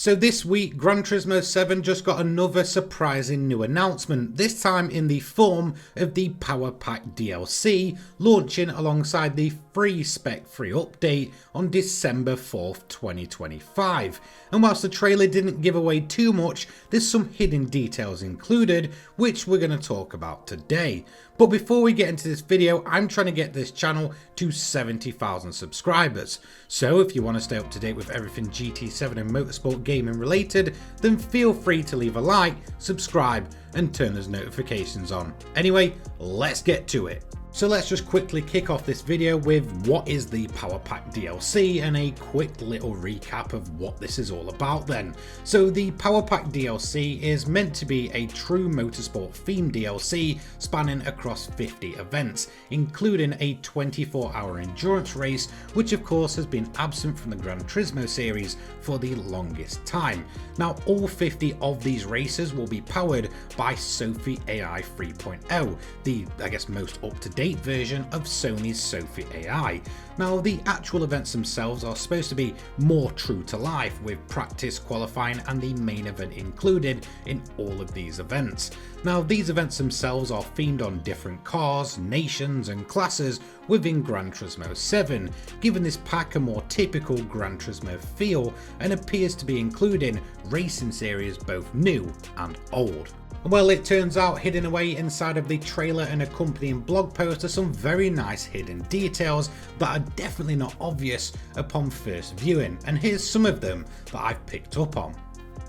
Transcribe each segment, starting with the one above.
So this week, Gran Turismo 7 just got another surprising new announcement, this time in the form of the Power Pack DLC, launching alongside the free spec-free update on December 4th, 2025. And whilst the trailer didn't give away too much, there's some hidden details included, which we're going to talk about today. But before we get into this video, I'm trying to get this channel to 70,000 subscribers. So if you want to stay up to date with everything GT7 and motorsport gaming related, then feel free to leave a like, subscribe, and turn those notifications on. Anyway, let's get to it. So let's just quickly kick off this video with what is the Power Pack DLC and a quick little recap of what this is all about then. So the Power Pack DLC is meant to be a true motorsport themed DLC spanning across 50 events, including a 24-hour endurance race, which of course has been absent from the Gran Turismo series for the longest time. Now all 50 of these races will be powered by Sophie AI 3.0, the most up-to-date version of Sony's Sophie AI. Now the actual events themselves are supposed to be more true to life, with practice, qualifying and the main event included in all of these events. Now these events themselves are themed on different cars, nations and classes within Gran Turismo 7, giving this pack a more typical Gran Turismo feel, and appears to be including racing series both new and old. Well, it turns out hidden away inside of the trailer and accompanying blog post are some very nice hidden details that are definitely not obvious upon first viewing, and here's some of them that I've picked up on.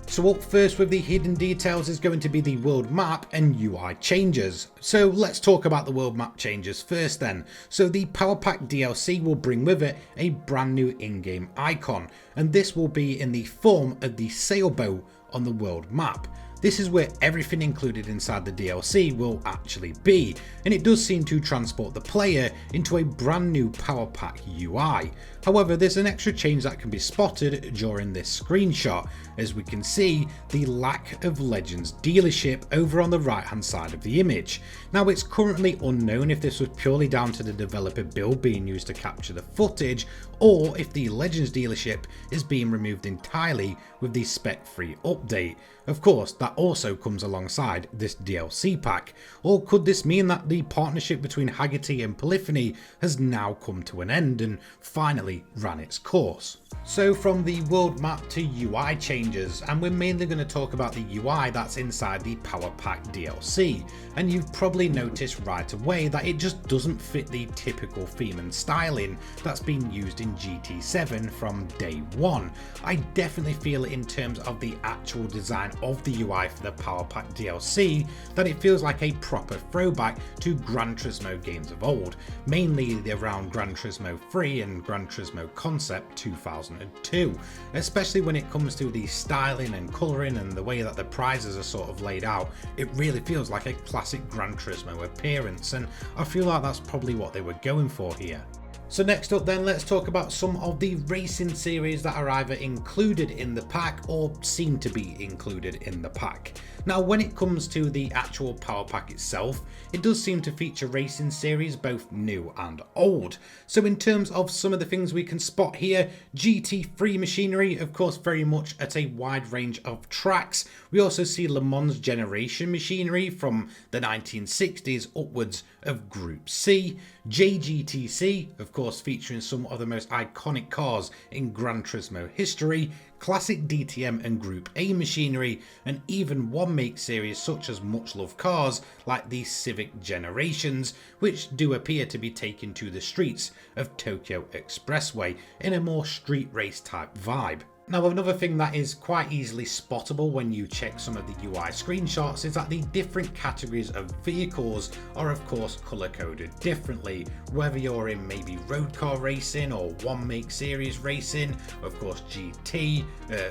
So up first with the hidden details is going to be the world map and UI changes. So let's talk about the world map changes first then. So the Power Pack DLC will bring with it a brand new in-game icon, and this will be in the form of the sailboat on the world map. This is where everything included inside the DLC will actually be, and it does seem to transport the player into a brand new Power Pack UI. However, there's an extra change that can be spotted during this screenshot, as we can see the lack of Legends dealership over on the right hand side of the image. Now it's currently unknown if this was purely down to the developer build being used to capture the footage, or if the Legends dealership is being removed entirely with the spec-free update. Of course, that also comes alongside this DLC pack. Or could this mean that the partnership between Haggerty and Polyphony has now come to an end and finally ran its course? So from the world map to UI changes, and we're mainly going to talk about the UI that's inside the Power Pack DLC, and you've probably noticed right away that it just doesn't fit the typical theme and styling that's been used in GT7 from day one. I definitely feel in terms of the actual design of the UI for the Power Pack DLC that it feels like a proper throwback to Gran Turismo games of old, mainly around Gran Turismo 3 and Gran Turismo Concept 2002, especially when it comes to the styling and colouring and the way that the prizes are sort of laid out. It really feels like a classic Gran Turismo appearance, and I feel like that's probably what they were going for here. So next up then, let's talk about some of the racing series that are either included in the pack or seem to be included in the pack. Now when it comes to the actual Power Pack itself, it does seem to feature racing series both new and old. So in terms of some of the things we can spot here, GT3 machinery, of course very much at a wide range of tracks. We also see Le Mans generation machinery from the 1960s upwards of Group C, JGTC, of course featuring some of the most iconic cars in Gran Turismo history, classic DTM and Group A machinery, and even one make series such as much loved cars like the Civic Generations, which do appear to be taken to the streets of Tokyo Expressway in a more street race type vibe. Now another thing that is quite easily spottable when you check some of the UI screenshots is that the different categories of vehicles are of course colour coded differently, whether you're in maybe road car racing or one make series racing, of course GT,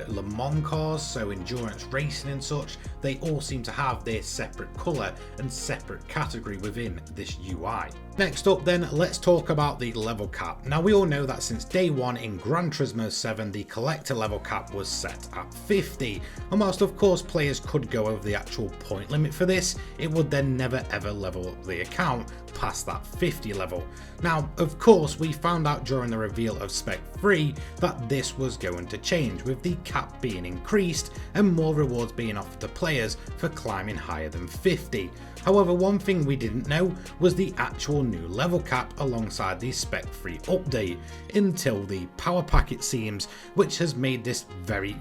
Le Mans cars, so endurance racing and such, they all seem to have their separate colour and separate category within this UI. Next up then, let's talk about the level cap. Now we all know that since day one in Gran Turismo 7 the collector level cap was set at 50, and whilst of course players could go over the actual point limit for this, it would then never ever level up the account, past that 50 level. Now, of course, we found out during the reveal of Spec 3 that this was going to change, with the cap being increased and more rewards being offered to players for climbing higher than 50. However, one thing we didn't know was the actual new level cap alongside the Spec 3 update, until the power pack it seems, which has made this very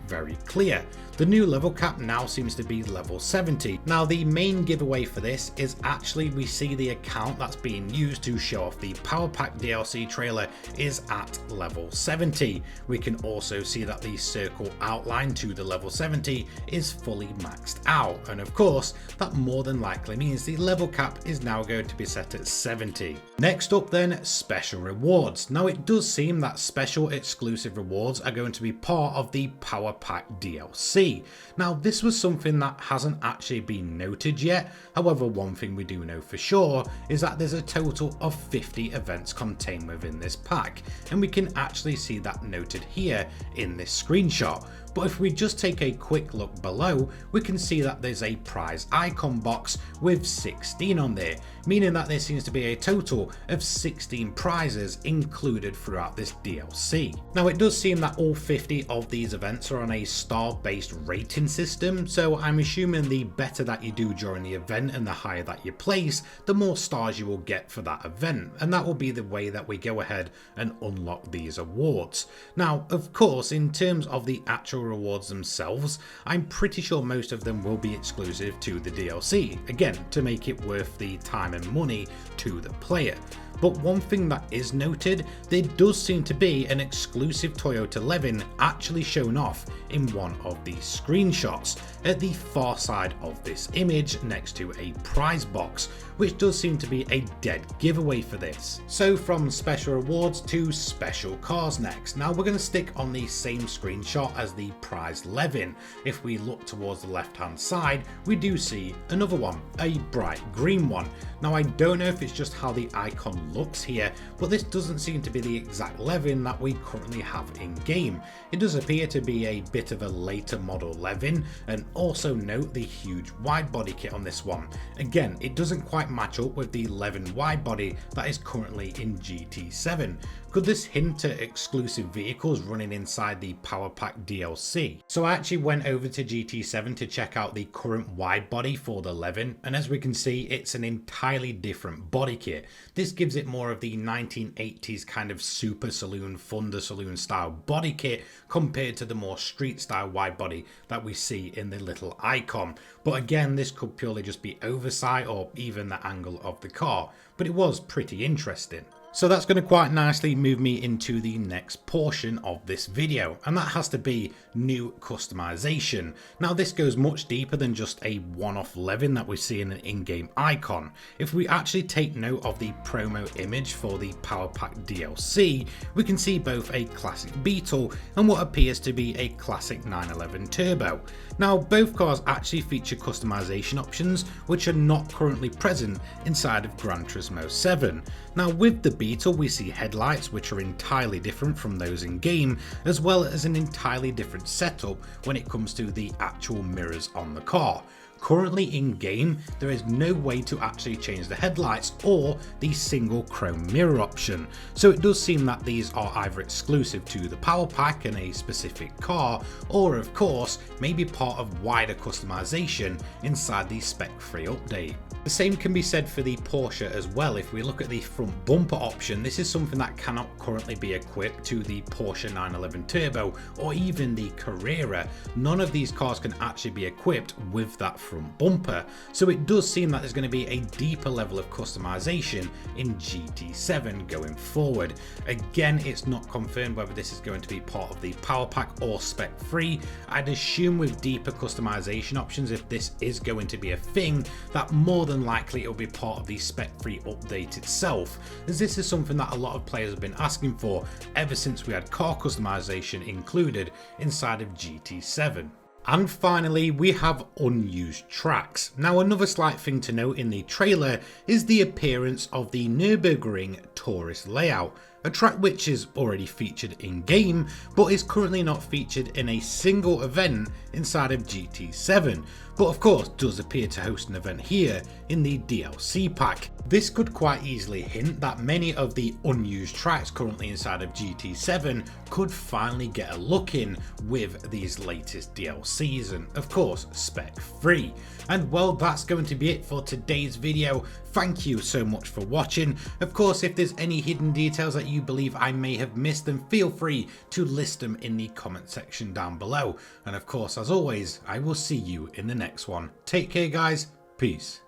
clear. The new level cap now seems to be level 70. Now, the main giveaway for this is actually we see the account that's being used to show off the power pack DLC trailer is at level 70. We can also see that the circle outline to the level 70 is fully maxed out, and of course that more than likely means the level cap is now going to be set at 70. Next up then, special rewards. Now, it does seem that special exclusive rewards are going to be part of the power pack DLC. Now, this was something that hasn't actually been noted yet. However, one thing we do know for sure is that there's a total of 50 events contained within this pack, and we can actually see that noted here in this screenshot. But if we just take a quick look below, we can see that there's a prize icon box with 16 on there, meaning that there seems to be a total of 16 prizes included throughout this DLC. Now, it does seem that all 50 of these events are on a star-based rating system, so I'm assuming the better that you do during the event and the higher that you place, the more stars you will get for that event, and that will be the way that we go ahead and unlock these awards. Now, of course, in terms of the actual rewards themselves, I'm pretty sure most of them will be exclusive to the DLC, again to make it worth the time and money to the player. But one thing that is noted, there does seem to be an exclusive Toyota Levin actually shown off in one of the screenshots at the far side of this image next to a prize box, which does seem to be a dead giveaway for this. So from special rewards to special cars next. Now, we're going to stick on the same screenshot as the prize Levin. If we look towards the left hand side, we do see another one, a bright green one. Now, I don't know if it's just how the icon looks here, but this doesn't seem to be the exact Levin that we currently have in game. It does appear to be a bit of a later model Levin, and also note the huge wide body kit on this one. Again, it doesn't quite match up with the Levin wide body that is currently in GT7. Could this hint at exclusive vehicles running inside the Power Pack DLC? So I actually went over to GT7 to check out the current wide body for the Levin, and as we can see, it's an entirely different body kit. This gives it more of the 1980s kind of super saloon, Thunder Saloon style body kit compared to the more street style wide body that we see in the little icon. But again, this could purely just be oversight or even the angle of the car, but it was pretty interesting. So that's going to quite nicely move me into the next portion of this video, and that has to be new customization. Now, this goes much deeper than just a one-off Levin that we see in an in-game icon. If we actually take note of the promo image for the Power Pack DLC, we can see both a classic Beetle and what appears to be a classic 911 Turbo. Now, both cars actually feature customization options which are not currently present inside of Gran Turismo 7. Now, with the Beetle, we see headlights which are entirely different from those in game, as well as an entirely different setup when it comes to the actual mirrors on the car. Currently in game, there is no way to actually change the headlights or the single chrome mirror option, so it does seem that these are either exclusive to the Power Pack and a specific car, or of course maybe part of wider customization inside the Spec 3 update. The same can be said for the Porsche as well. If we look at the front bumper option, this is something that cannot currently be equipped to the Porsche 911 Turbo or even the Carrera. None of these cars can actually be equipped with that front bumper, so it does seem that there's going to be a deeper level of customization in GT7 going forward. Again, it's not confirmed whether this is going to be part of the Power Pack or Spec 3. I'd assume with deeper customization options, if this is going to be a thing, that more than likely it will be part of the Spec 3 update itself, as this is something that a lot of players have been asking for ever since we had car customization included inside of GT7. And finally, we have Unused Tracks. Now, another slight thing to note in the trailer is the appearance of the Nürburgring tourist layout. a track which is already featured in game, but is currently not featured in a single event inside of GT7, but of course does appear to host an event here in the DLC pack. This could quite easily hint that many of the unused tracks currently inside of GT7 could finally get a look in with these latest DLCs, and of course spec free. And well, that's going to be it for today's video. Thank you so much for watching. Of course, if there's any hidden details that you believe I may have missed, then feel free to list them in the comment section down below. And of course, as always, I will see you in the next one. Take care guys, peace.